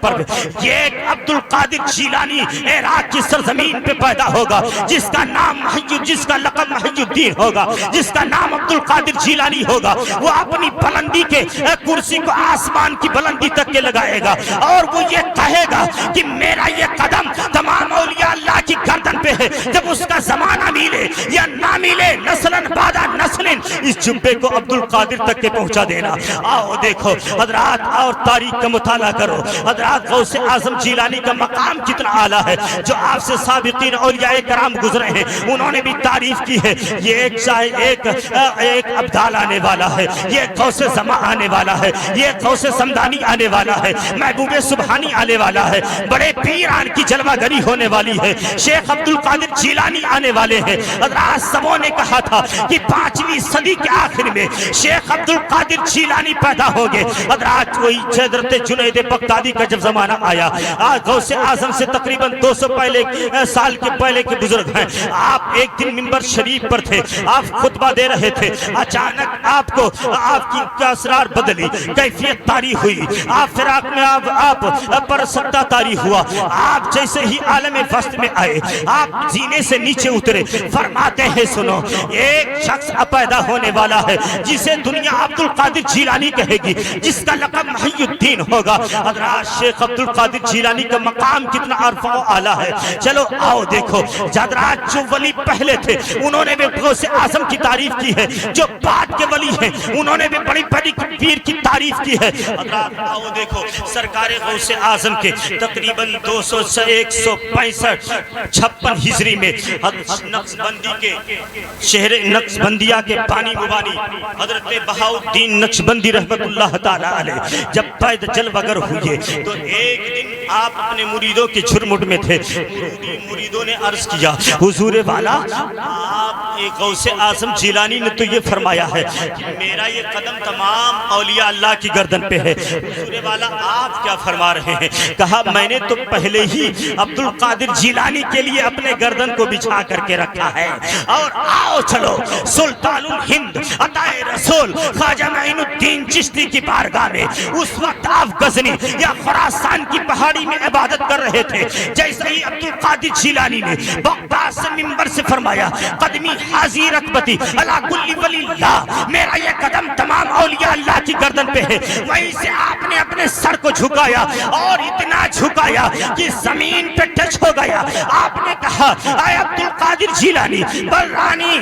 پر یہ ایک عبد القادر جیلانی عراق کی سرزمین پہ پیدا ہوگا جس کا نام جس کا لقب محی الدین ہوگا، جس کا نام عبد القادر جیلانی ہوگا۔ وہ اپنی بلندی کے کرسی کو آسمان کی بلندی تک کے لگائے گا اور وہ یہ کہے گا کہ میرا یہ قدم تمام اولیاء اللہ کی گردن پہ ہے۔ جب اس کا زمانہ ملے یا نہ ملے، نسلاً بعد نسلن، اس جبے کو عبد القادر تک کے پہنچا دینا۔ آؤ دیکھو حضرات اور تاریخ کا مطالعہ کرو حضرات، غوث اعظم جیلانی کا مقام کتنا اعلیٰ ہے۔ جو آپ سے سابقین اولیاء کرام گزرے ہیں انہوں نے بھی تعریف کی ہے، یہ ایک ابدال آنے والا ہے، یہ غوث زمان آنے والا ہے، یہ غوث سمدانی آنے والا ہے، محبوب سبحانی آنے والا ہے، بڑے پیران کی جلوہ گری ہونے والی ہے، شیخ عبد القادر جیلانی آنے والے ہیں۔ حضرات سبوں نے کہا تھا کہ 5ویں صدی کے آخر میں شیخ عبد القادر جیلانی پیدا ہو گئے۔ حضرات وہی حضرت جنید بغدادی کا جب زمانہ آیا، غوث اعظم سے تقریباً 200 سال کے پہلے کے بزرگ ہیں، آپ ایک دن منبر شریف پر تھے، آپ خطبہ دے رہے تھے، اچانک آپ کی اسرار بدلی، کیفیت طاری ہوئی، آپ فراق میں آپ پر سکتہ طاری ہوا، آپ جیسے ہی عالم وسط میں آئے آپ زینے سے نیچے اترے، فرماتے ہیں سنو ایک شخص پیدا ہونے والا ہے جسے دنیا عبد القادر جیلانی کہے گی، جس کا لقب محی الدین ہوگا۔ حضرات شیخ عبد القادر جیلانی کا مقام کتنا عرفہ و اعلیٰ ہے۔ چلو آؤ دیکھو حضرات جو ولی پہلے تھے انہوں نے بھی غوث اعظم کی تعریف کی ہے، جو بعد کے ولی ہیں انہوں نے بھی بڑی بڑی پیر کی تعریف کی ہے۔ حضرات آؤ دیکھو سرکار غوث اعظم کے تقریباً 200 سے 165 56 ہجری میں نقشبندی کے شہر نقشبندیہ کے بانی مبانی حضرت بہاؤالدین نقشبندی رحمت اللہ تعالی علیہ جب پید جلوگر ہوئے تو ایک دن آپ اپنے مریدوں کے جھرمٹ میں تھے، مریدوں نے عرض کیا حضور والا آپ غوث اعظم جیلانی نے تو یہ فرمایا ہے کہ میرا یہ قدم تمام اولیاء اللہ کی گردن پہ ہے، حضور والا آپ کیا فرما رہے ہیں؟ کہا میں نے تو پہلے ہی عبد القادر جیلانی کے لیے اپنے گردن کو بچھا کر کے رکھا ہے، اور آؤ چلو سلطان الہند عطائے رسول خواجہ معین الدین چشتی کی بارگاہ میں اس وقت آپ غزنی یا خراسان کی پہاڑی میں عبادت کر رہے تھے، جیسے ہی عبد القادر جیلانی نے بغداد سے منبر سے فرمایا قدمی حاضی رکبتی علی کل ولی اللہ، میرا یہ قدم تمام اولیاء اللہ کی گردن پہ ہے، وہیں سے آپ نے اپنے سر کو جھکایا اور اتنا جھکایا کہ زمین پہ ٹچ ہو گیا۔ آپ نے کہا اے عبد القادر جیلانی برانی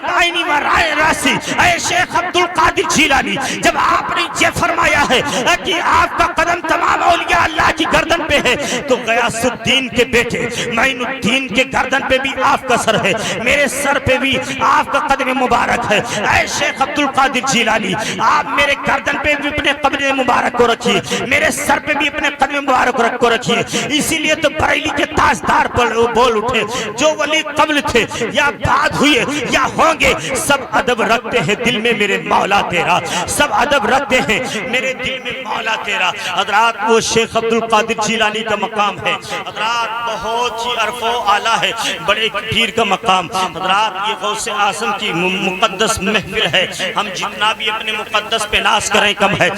آئینی و رائے راسی، اے شیخ عبد القادر جیلانی، جب آپ نے یہ فرمایا ہے کہ آپ کا قدم تمام اولیاء اللہ کی گردن پہ ہے تو غیاث الدین کے بیٹے معین الدین کے گردن پہ بھی آپ کا سر ہے، میرے سر پہ بھی آپ کا قدم مبارک ہے۔ اے شیخ عبد القادر جیلانی آپ میرے گردن پہ بھی اپنے قدم مبارک کو رکھیے، میرے سر پہ بھی اپنے قدم مبارک کو رکھیے۔ اسی لیے تو بریلی کے تاجدار پر بول اٹھے جو ولی قبل تھے یا بعد ہوئے یا ہوں گے، سب ادب رکھتے ہیں دل میں میرے مولا تیرا، سب ادب رکھتے ہیں میرے دل میں مولا تیرا۔ حضرات وہ شیخ عبد القادر جیلانی کا مقام ہے، حضرات بہت ہی عرف و اعلیٰ ہے، بڑے پیر کا مقام۔ حضرات یہ غوث اعظم کی مقدس محفل ہے، ہم جتنا بھی اپنے مقدس پہ ناز کریں کم ہے،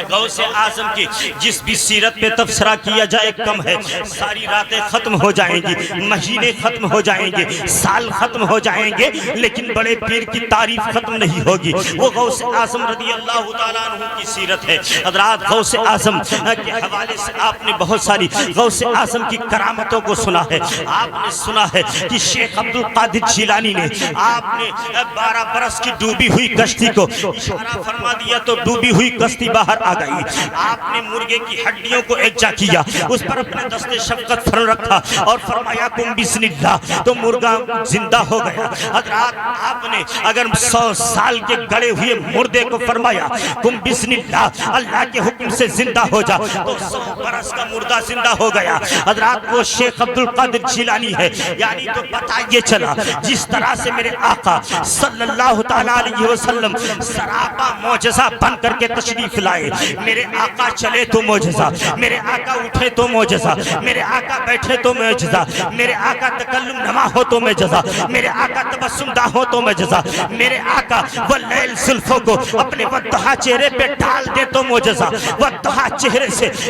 غوث اعظم کی جس بھی سیرت پہ تبصرہ کیا جائے کم ہے۔ ساری راتیں ختم ہو جائیں گی، مہینے ختم ہو جائیں گے، سال ختم ہو جائیں گے، لیکن بڑے پیر کی تعریف ختم نہیں ہوگی۔ وہ غوث اعظم رضی اللہ تعالیٰ عنہ کی سیرت ہے۔ حضرات غوث اعظم کے حوالے سے آپ نے بہت ساری غوث اعظم کی کرامتوں کو سنا ہے۔ آپ نے سنا ہے کہ شیخ عبد القادر جیلانی نے آپ نے 12 برس کی ڈوبی ہوئی کشتی کو اشارہ فرما دیا تو ڈوبی ہوئی کشتی باہر آ گئی۔ آپ نے مرغے کی ہڈیوں کو ایکجا کیا، اس پر اپنے دست شفقت فرن رکھا اور فرمایا کم بسم اللہ، تو مرغا زندہ ہو گیا۔ حضرات آپ نے اگر 100 سال کے گڑے ہوئے مردے کو فرمایا کم بسم اللہ، اللہ کے حکم سے زندہ ہو جا، تو 100 برس کا مردہ زندہ ہو گیا۔ حضرات وہ شیخ عبد القادر جیلانی ہے، یعنی تو پتہ یہ چلا جس طرح سے میرے آقا صلی اللہ تعالیٰ علیہ وسلم سراپا معجزہ بن کر کے تشریف لائے۔ میرے آقا چلے تو معجزہ، میرے آقا اٹھے تو معجزہ، میرے آقا بیٹھے تو معجزہ، میرے آقا تکلم نما ہو تو معجزہ، میرے آقا تبسم دہ ہو تو معجزہ، میرے آقا واللیل زلفوں کو اپنے وضحا چہرے پہ ڈال دے تو معجزہ، وضحا چہرے سے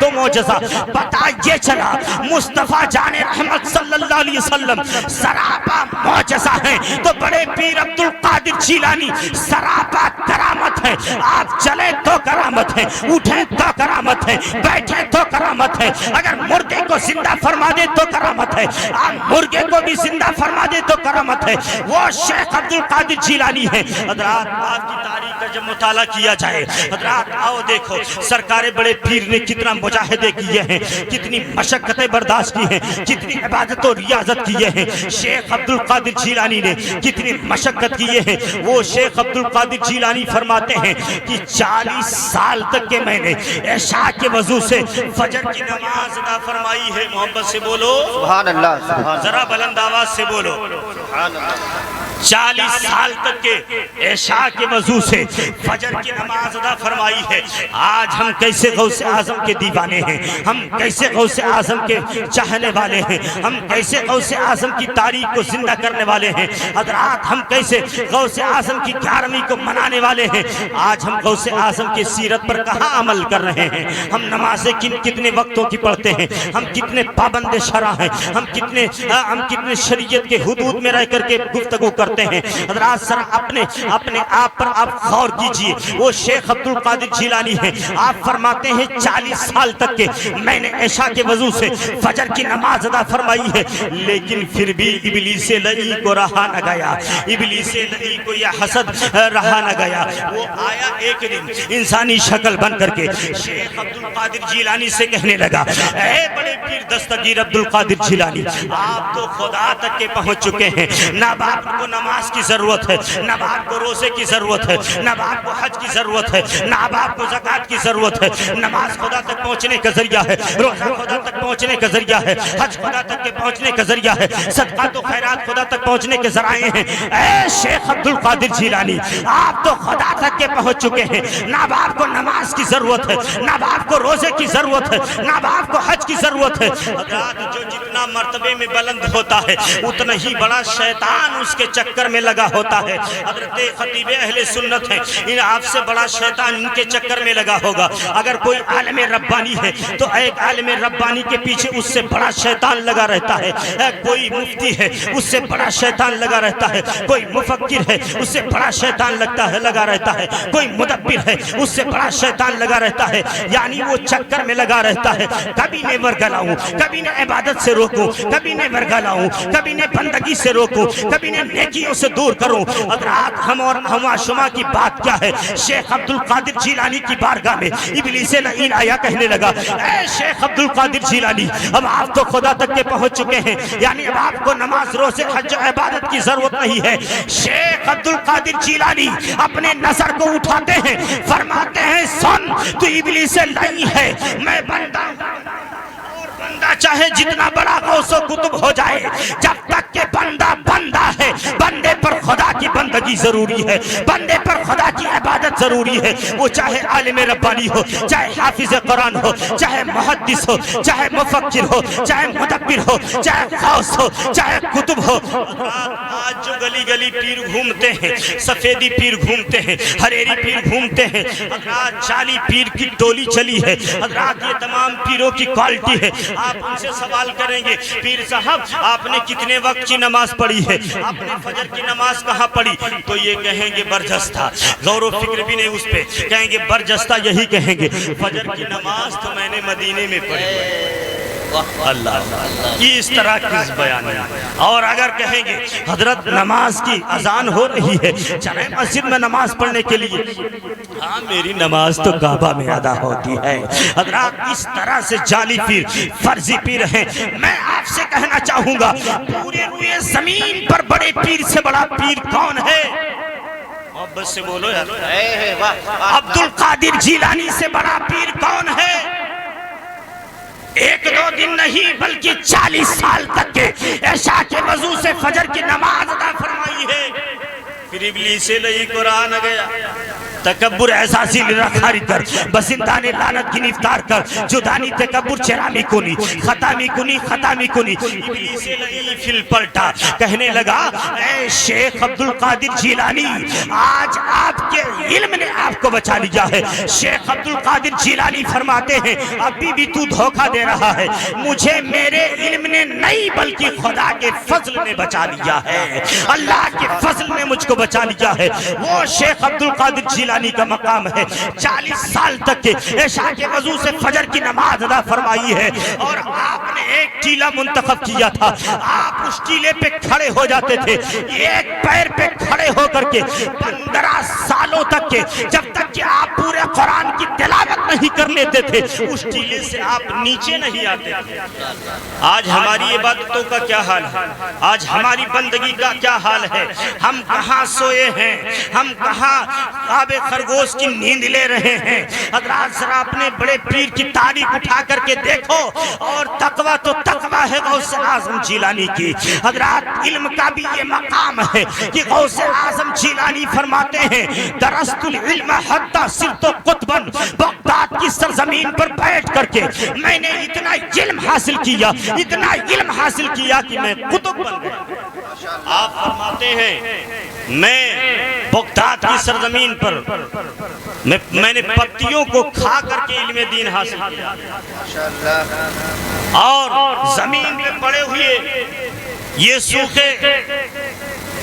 تو معجزہ پتہ یہ چلا مصطفیٰ جان رحمت صلی اللہ علیہ وسلم سراپا معجزہ ہیں تو بڑے پیر عبد القادر جیلانی سراپا کرامت ہے. آپ چلے تو کرامت ہے, اٹھیں تو کرامت ہے, بیٹھیں تو کرامت ہے, اگر مردے کو زندہ فرما دے تو کرامت ہے, آپ مرغے کو بھی زندہ فرما دے تو کرامت ہے. وہ شیخ عبد القادر جیلانی ہے. حضرات آپ کی تاریخ کا جب مطالعہ کیا جائے, حضرات آؤ دیکھو سرکار بڑے پیر نے کتنا مجاہدے کیے ہیں, کتنی مشقتیں برداشت کی ہیں, کتنی عبادت و ریاضت کیے ہیں. شیخ عبد القادر جیلانی نے کتنی مشقت کیے ہیں. وہ شیخ عبد القادر جیلانی فرماتے ہیں کہ 40 سال تک کے میں نے عشاء کے وضو سے فجر کی نماز ادا فرمائی ہے. محبت سے بولو سبحان اللہ, ذرا بلند آواز سے بولو. سبحان اللہ. 40 سال تک کے عشاء کے وضو سے فجر کی نماز ادا فرمائی ہے. آج ہم کیسے غوث اعظم کے دیوانے ہیں, ہم کیسے غوث اعظم کے چاہنے والے ہیں, ہم کیسے غوث اعظم کی تاریخ کو زندہ کرنے والے ہیں. حضرات ہم کیسے غوث اعظم کی 11ویں کو منانے والے ہیں. آج ہم غوث اعظم کی سیرت پر کہاں عمل کر رہے ہیں. ہم نمازیں کتنے وقتوں کی پڑھتے ہیں, ہم کتنے پابند شرع ہیں, ہم کتنے شریعت کے حدود میں رہ کر کے گفتگو کرتے ہیں. حضرات سر اپنے آپ پر آپ غور کیجئے. وہ شیخ عبد القادر جیلانی ہیں, آپ فرماتے ہیں 40 سال تک کے میں نے عشاء کے وضو سے فجر کی نماز ادا فرمائی ہے, لیکن پھر بھی ابلیس لعین کو رہا نہ گیا, ابلیس لعین کو یہ حسد رہا نہ گیا. وہ آیا ایک دن انسانی شکل بن کر کے شیخ عبد القادر جیلانی سے کہنے لگا, اے بڑے پیر دستگیر عبد القادر جیلانی, آپ تو خدا تک کے پہنچ چکے ہیں, نہ باپ کو نماز کی ضرورت ہے, نہ باپ کو روزے کی ضرورت ہے, نہ باپ کو حج کی ضرورت ہے, نہ باپ کو زکوٰۃ کی ضرورت ہے. نماز خدا تک پہنچنے کا ذریعہ ہے, روزہ خدا تک پہنچنے کا ذریعہ ہے, حج خدا تک کے پہنچنے کا ذریعہ ہے, صدقات و خیرات خدا تک پہنچنے کے ذرائع ہیں. اے شیخ عبد القادر جیلانی, آپ تو خدا تک کے پہنچ چکے ہیں, نہ باپ کو نماز کی ضرورت ہے, نہ باپ کو روزے کی ضرورت ہے, نہ باپ کو حج کی ضرورت ہے. جو جتنا مرتبے میں بلند ہوتا ہے اتنا ہی بڑا شیطان اس کے چکر میں لگا ہوتا ہے. حضرت خطیب اہل سنت ہیں, ان آپ سے بڑا شیطان ان کے چکر میں لگا ہوگا. اگر کوئی عالم ربانی ہے تو ایک عالم ربانی کے پیچھے اس سے بڑا شیطان لگا رہتا ہے. کوئی مفتی ہے اس سے بڑا شیطان لگا رہتا ہے, کوئی مفکر ہے اس سے بڑا شیطان لگا رہتا ہے, کوئی مدبر ہے اس سے بڑا شیطان لگا رہتا ہے. یعنی وہ چکر میں لگا رہتا ہے, کبھی میں ورگلاؤں, کبھی نے عبادت سے روکوں, کبھی نے ورگلاؤں, کبھی نے بندگی سے روکوں, کبھی نے نیکیوں سے دور کروں. حضرات ہم اور ہما شما کی بات کیا ہے. شیخ عبد القادر جیلانی کی بارگاہ میں ابلیس لعین آیا, کہنے لگا, اے شیخ عبد القادر جیلانی, اب آپ تو خدا تک کے پہنچ چکے ہیں, یعنی اب آپ کو نماز روزے حج عبادت کی ضرورت نہیں ہے. شیخ عبد القادر جیلانی اپنے نظر کو اٹھاتے ہیں, فرماتے ہیں, سن تو ابلیس لعین ہے, میں بندہ بندہ چاہے جتنا بڑا غوث و قطب ہو جائے, جب تک کہ بندہ بندہ ہے, بندے پر خدا کی بندگی ضروری ہے, بندے پر خدا کی عبادت ضروری ہے. وہ چاہے عالم ربانی ہو, چاہے حافظ قرآن ہو, چاہے محدث ہو, چاہے مفکر ہو, چاہے مدبر ہو, چاہے غوث ہو, چاہے قطب ہو. آج جو گلی گلی پیر گھومتے ہیں, سفیدی پیر گھومتے ہیں, ہریری پیر گھومتے ہیں, حضرات 40 پیر کی ٹولی چلی ہے. حضرات یہ تمام پیروں کی کوالٹی ہے. آپ ان سے سوال کریں گے, پیر صاحب آپ نے کتنے وقت کی نماز پڑھی ہے, آپ نے فجر کی نماز کہاں پڑھی, تو یہ کہیں گے برجستہ, غور و فکر بھی نہیں اس پہ, کہیں گے برجستہ یہی کہیں گے, فجر کی نماز تو میں نے مدینے میں پڑھی. اللہ یہ اس طرح کس بیان ہے. اور اگر کہیں گے حضرت نماز کی اذان ہو رہی ہے, چلیں مسجد میں نماز پڑھنے کے لیے, ہاں میری نماز تو کعبہ میں ادا ہوتی ہے. حضرات اس طرح سے جعلی پیر, فرضی پیر ہیں. میں آپ سے کہنا چاہوں گا, پورے روئے زمین پر بڑے پیر سے بڑا پیر کون ہے؟ محبت سے بولو یار. عبد القادر جیلانی سے بڑا پیر کون ہے؟ ایک دو دن نہیں بلکہ 40 سال تک کے عشاء کے وضو سے فجر کی نماز ادا فرمائی ہے. پھر ابلیس لعین کو رہا نہ گیا. تکبر احساسی لرخاری کر بسندان لعنت کی نفتار کر جدانی تکبر چرامی کنی ختامی کنی ختامی کنی ابلیس لعین فل پلٹا کہنے لگا اے شیخ عبدالقادر جیلانی آج آپ کے علم نے آپ کو بچا لیا ہے. شیخ عبدالقادر جیلانی فرماتے ہیں ابھی بھی تو دھوکہ دے رہا ہے, مجھے میرے علم نے نہیں بلکہ خدا کے فضل نے بچا لیا ہے, اللہ کے فضل نے مجھ کو بچا لیا ہے. وہ شیخ عبدالقادر جیلانی کا مقام ہے. 40 سال تک کے عشاء کے وضو سے فجر کی نماز ادا فرمائی ہے اور آپ نے ایک ٹیلا منتخب کیا تھا. آپ اس ٹیلے پہ کھڑے ہو جاتے تھے ایک پیر پہ کھڑے ہو کر کے 15 سالوں تک کے, جب تک کہ آپ پورے قرآن کی تلاوت نہیں کر لیتے تھے اس ٹیلے سے آپ نیچے نہیں آتے تھے. آج ہماری عبادتوں کا کیا حال ہے, آج ہماری بندگی کا کیا حال ہے. ہم کہاں سوئے ہیں, ہم کہاں خواب خرگوش کی نیند لے رہے ہیں. حضرات ذرا اپنے بڑے پیر کی تاریخ اٹھا کر کے دیکھو اور تقویٰ تو تقویٰ ہے غوث اعظم جیلانی کی. حضرات علم کا بھی یہ مقام ہے کہ غوث اعظم جیلانی فرماتے ہیں درست العلم حتی صرت قطبا, بغداد کی سرزمین پر بیٹھ کر کے میں نے اتنا علم حاصل کیا, اتنا علم حاصل کیا کہ میں قطب بن گیا. آپ فرماتے ہیں میں بغداد کی سرزمین پر میں نے پتیوں کو کھا کر کے علم دین حاصل کیا اور زمین پہ پڑے ہوئے یہ سوکھے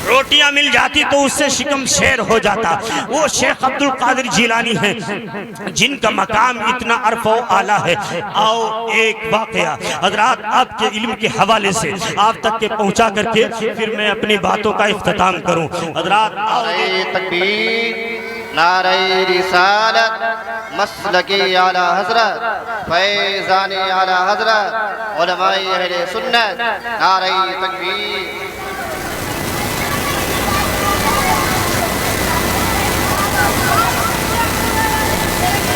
روٹیاں مل جاتی تو اس سے شکم شیر ہو جاتا. وہ شیخ عبدالقادر جیلانی ہیں جن کا مقام اتنا عرف و اعلیٰ ہے. آؤ ایک واقعہ حضرات آپ کے علم کے حوالے سے آپ تک کے پہنچا کر کے پھر میں اپنی باتوں کا اختتام کروں. حضرات نعرہ تکبیر, نعرہ رسالت, مسلکی اعلی حضرت, فیضان اعلی حضرت, علماء اہل سنت, نعرہ تکبیر.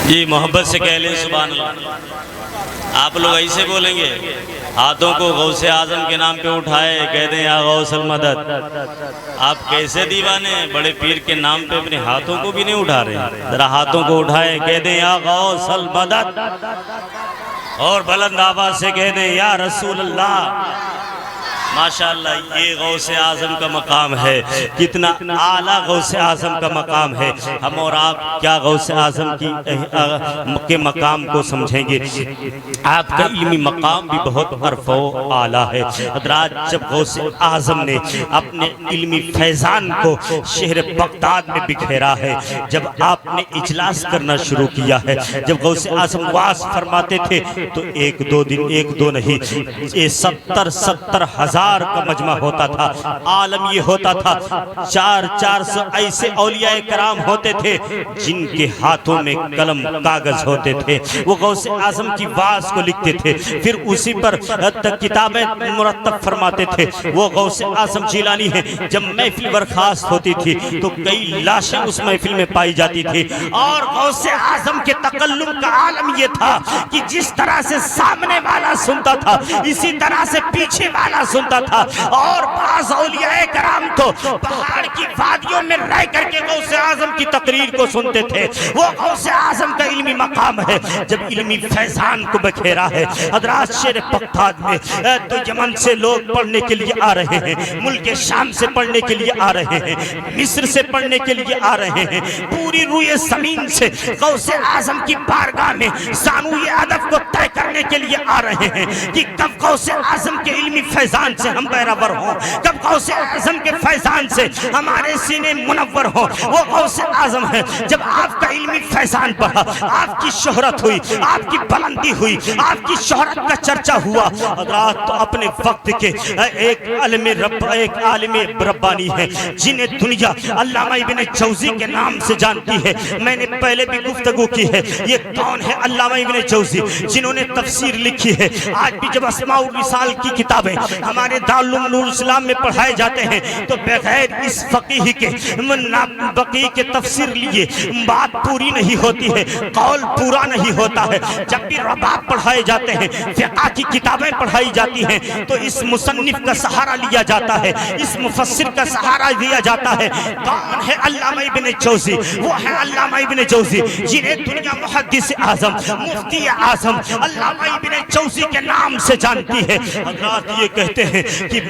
جی محبت سے کہہ لیں سبحان اللہ. آپ لوگ ایسے بولیں گے, ہاتھوں کو غوث اعظم کے نام پہ اٹھائے کہہ دیں یا غوث المدد. آپ کیسے دیوانے ہیں, بڑے پیر کے نام پہ اپنے ہاتھوں کو بھی نہیں اٹھا رہے. ذرا ہاتھوں کو اٹھائے کہہ دیں یا غوث المدد, اور بلند آواز سے کہہ دیں یا رسول اللہ. ماشاءاللہ یہ غوث اعظم کا مقام ہے, کتنا اعلیٰ غوث اعظم کا مقام ہے. ہم اور آپ کیا غوث اعظم کے مقام کو سمجھیں گے. آپ کا علمی مقام بھی بہت عرف و اعلیٰ ہے. حضرات جب غوث اعظم نے اپنے علمی فیضان کو شہر بغداد میں بکھیرا ہے, جب آپ نے اجلاس کرنا شروع کیا ہے, جب غوث اعظم واعظ فرماتے تھے تو ایک دو نہیں, یہ 70 ہزار کا مجمع ہوتا تھا. عالم یہ ہوتا تھا 400 ایسے اولیاء کرام ہوتے تھے جن کے ہاتھوں میں قلم کاغذ ہوتے تھے. وہ غوث اعظم کی واعظ کو لکھتے تھے, پھر اسی پر کتابیں مرتب فرماتے تھے. وہ غوث اعظم جیلانی ہیں, جب محفل برخاست ہوتی تھی تو کئی لاشیں اس محفل میں پائی جاتی تھی. اور غوث اعظم کے تکلم کا عالم یہ تھا کہ جس طرح سے سامنے والا سنتا تھا اسی طرح سے پیچھے والا سنتا تھا. اور بعض اولیاء کرام تو پہاڑ کی وادیوں میں رہ کر کے غوث اعظم کی تقریر کو سنتے تھے. وہ غوث اعظم کا علمی مقام ہے. جب علمی فیضان کو بکھیرا ہے حضرات شہر بغداد میں, تو یمن سے لوگ پڑھنے کے لیے آ رہے ہیں, ملک شام سے پڑھنے کے لیے آ رہے ہیں, مصر سے پڑھنے کے لیے آ رہے ہیں. پوری روئے زمین سے غوث اعظم کی بارگاہ میں ثانوی ادب کو طے کرنے کے لیے آ رہے ہیں کہ کب غوث اعظم کے علمی فیضان سے ہم بہرور ہوں, کب غوث اعظم کے فیضان سے ہمارے سینے منور ہوں. وہ غوث اعظم ہے. جب آپ کا علمی فیضان بڑھا, آپ کی شہرت ہوئی, آپ کی بلندی ہوئی, آپ کی شہرت کا چرچا ہوا. حضرات تو اپنے وقت کے ایک عالم ربانی ہیں جنہیں دنیا علامہ ابن جوزی کے نام سے جانتی ہے. میں نے پہلے بھی گفتگو کی ہے. یہ کون ہے علامہ ابن جوزی, جنہوں نے تفسیر لکھی ہے. آج بھی جب اسماء الرسال کی کتابیں ہمارے ہمارے دارالعلوم نور اسلام میں پڑھائے جاتے ہیں تو بغیر اس فقیہ کے بقیہ کے تفسیر لیے بات پوری نہیں ہوتی ہے، قول پورا نہیں ہوتا ہے۔ جب بھی رباب پڑھائے جاتے ہیں، فقہ کی کتابیں پڑھائی جاتی ہیں تو اس مصنف کا سہارا لیا جاتا ہے، اس مفسر کا سہارا دیا جاتا ہے۔ کون ہے علامہ ابن جوزی؟ وہ ہے علامہ ابن جوزی جنہیں دنیا محدث اعظم، مفتی اعظم علامہ ابن جوزی کے نام سے جانتی ہے۔ حضرات یہ کہتے ہیں کہ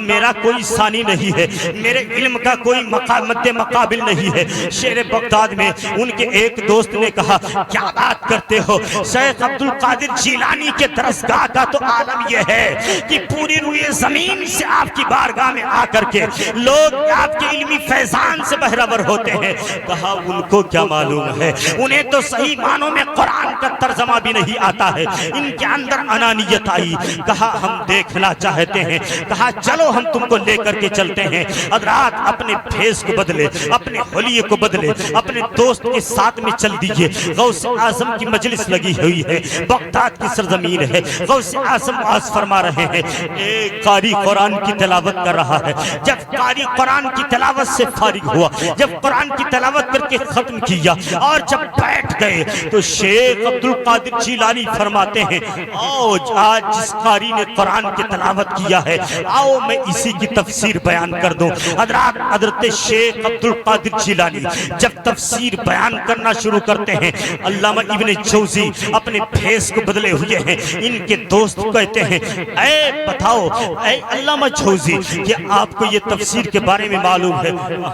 میرا کوئی ثانی نہیں ہے، میرے علم کا کوئی مد مقابل نہیں ہے۔ شہر بغداد میں ان کے ایک دوست نے کہا کیا بات کرتے ہو، شیخ عبد القادر جیلانی کے درسگاہ کا تو عالم یہ ہے کہ پوری روئے زمین سے آپ کی بارگاہ میں آ کر کے لوگ آپ کے علمی فیضان سے بہرور ہوتے ہیں۔ کہا ان کو کیا معلوم ہے، انہیں تو صحیح معنوں میں قرآن کا ترجمہ بھی نہیں آتا ہے۔ ان کے اندر انانیت آئی۔ کہا ہم دیکھنا چاہتے ہیں۔ کہا چلو ہم تم کو لے کر کے چلتے ہیں۔ حضرات اپنے بھیس کو بدلے، اپنے حلیے کو بدلے، اپنے دوست کے ساتھ میں چل دیجئے۔ غوث اعظم کی مجلس لگی ہوئی ہے، بغداد کی سرزمین ہے، غوث اعظم واز فرما رہے ہیں۔ ایک قاری قرآن کی تلاوت کر رہا ہے۔ جب قاری قرآن کی تلاوت سے فارغ ہوا، جب قرآن کی تلاوت کر کے ختم کیا اور جب بیٹھ گئے تو شیخ عبد القادر جیلانی فرماتے ہیں آؤ آج جس قاری نے قرآن کی تلاوت کیا ہے آؤ میں اسی کی تفسیر بیان کر دوں۔ حضرات حضرت شیخ عبد القادر جیلانی جب تفسیر بیان کرنا شروع کرتے ہیں، علامہ ابن جوزی اپنے بھیس کو بدلے ہوئے ہیں۔ ان کے دوست کہتے ہیں اے بتاؤ اے علامہ جوزی کیا آپ کو یہ تفسیر کے بارے میں معلوم ہے؟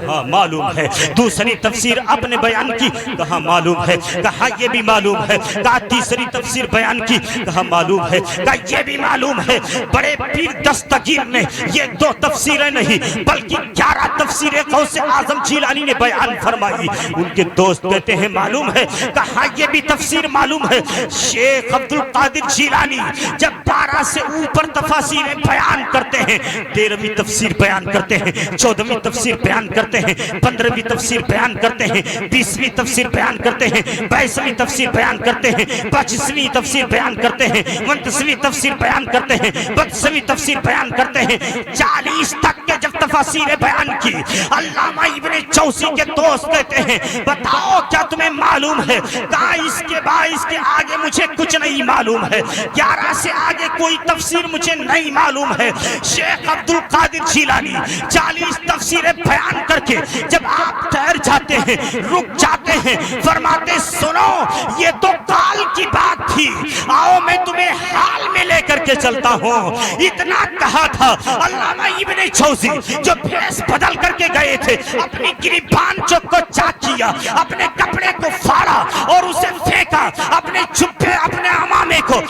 ہاں معلوم ہے۔ دوسری تفسیر آپ نے بیان کی؟ کہا معلوم ہے۔ کہا یہ بھی معلوم ہے۔ کہا تیسری تفسیر بیان کی؟ کہا معلوم ہے۔ کہا یہ بھی معلوم ہے۔ بڑے پیر دستگیر نے یہ 2 تفسیریں نہیں بلکہ 11 تفسیریں غوث اعظم جیلانی نے بیان فرمائی۔ ان کے دوست کہتے ہیں معلوم ہے۔ کہا یہ بھی تفسیر معلوم ہے۔ شیخ عبد القادر جیلانی جب 12 سے اوپر تفاسیریں بیان کرتے ہیں، 13ویں تفسیر بیان کرتے ہیں، 14ویں تفسیر بیان کرتے ہیں، 15ویں تفسیر بیان کرتے ہیں، 20ویں تفسیر بیان کرتے ہیں، 22ویں تفسیر بیان کرتے ہیں، 25ویں تفسیر بیان کرتے ہیں، 29ویں تفسیر بیان کرتے ہیں، 32ویں تفسیر بیان کرتے ہیں، 40 تک کے جب تفاسیریں بیان کی، علامہ ابن جوزی کے دوست کہتے ہیں بتاؤ کیا تمہیں معلوم ہے؟ کہا اس کے بعد اس کے آگے مجھے کچھ نہیں معلوم ہے، 11 سے آگے کوئی تفسیر مجھے نہیں معلوم ہے۔ شیخ عبد القادر جیلانی 40 تفسیریں بیان کر کے جب آپ ٹھہر جاتے ہیں، رک جاتے ہیں، فرماتے سنو یہ تو کال کی بات تھی، آؤ میں تمہیں حال میں لے کر کے چلتا ہوں۔ اتنا کہا تھا علامہ ابن جوزی جو بھیس بدل کر کے گئے تھے، اپنی گریبان چوک کو چاک کیا، اپنے کپڑے کو پھاڑا اور اسے پھینکا، اپنے جبے اپنے امامے کو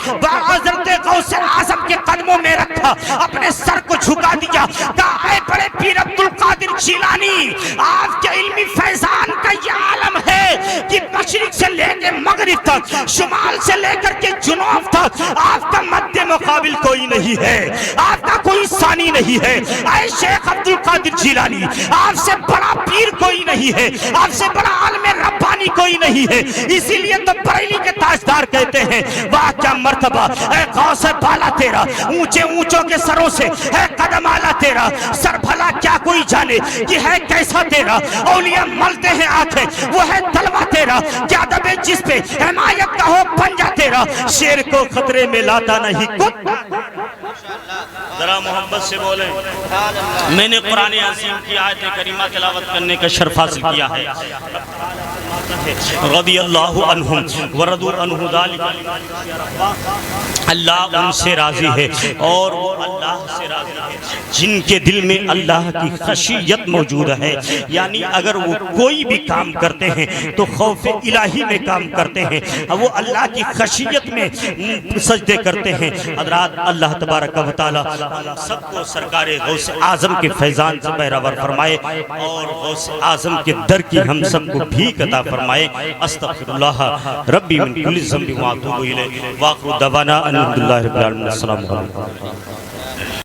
حضرت غوث اعظم کے قدموں میں رکھا، اپنے سر کو جھکا دیا، کہا اے بڑے پیر عبد القادر جیلانی آپ کے علمی فیضان کا یہ عالم ہے کہ مشرق سے لے کے مغرب تک، شمال سے لے کر کے جنوب تک آپ کا مد مقابل کوئی نہیں ہے، آپ کا کوئی ثانی نہیں ہے۔ اے شیخ عبد القادر جیلانی آپ سے بڑا پیر کوئی نہیں ہے، آپ سے بڑا عالم ربانی کوئی نہیں ہے۔ اسی لیے تو بریلی کے تاجدار کہتے ہیں واہ کیا مرتبہ اے غوث بالا تیرا، اونچے اونچوں کے سروں سے ہے قدم آلا تیرا، سر بھلا کیا کوئی جانے کہ ہے کیسا تیرا، اولیاء ملتے ہیں آنکھیں وہ ہے تلوہ تیرا، کیا دبے جس پہ حمایت کا ہو پنجہ تیرا، شیر کو خطرے میں لاتا نہیں کت۔ ذرا محبت سے بولیں۔ میں نے قرآن عظیم کی آیت کریمہ تلاوت کرنے کا شرف حاصل کیا ہے۔ رضی اللہ عنہم وردوا عنہ ذالک، اللہ ان سے راضی ہے اور وہ اللہ سے راضی ہے جن کے دل میں اللہ کی خشیت موجود ہے، یعنی اگر وہ کوئی بھی کام کرتے ہیں تو خوف الہی میں کام کرتے ہیں، وہ اللہ کی خشیت میں سجدے کرتے ہیں۔ حضرات اللہ تبارک و تعالی سب کو سرکار غوث اعظم کے فیضان سے بہرور فرمائے اور غوث اعظم کے در کی ہم سب کو بھی عطا فرمائے۔ استغفر اللہ ربی من کل ذنب و اتوب الیہ، وآخر دعوانا ان الحمد للہ رب العالمین۔ السلام علیکم۔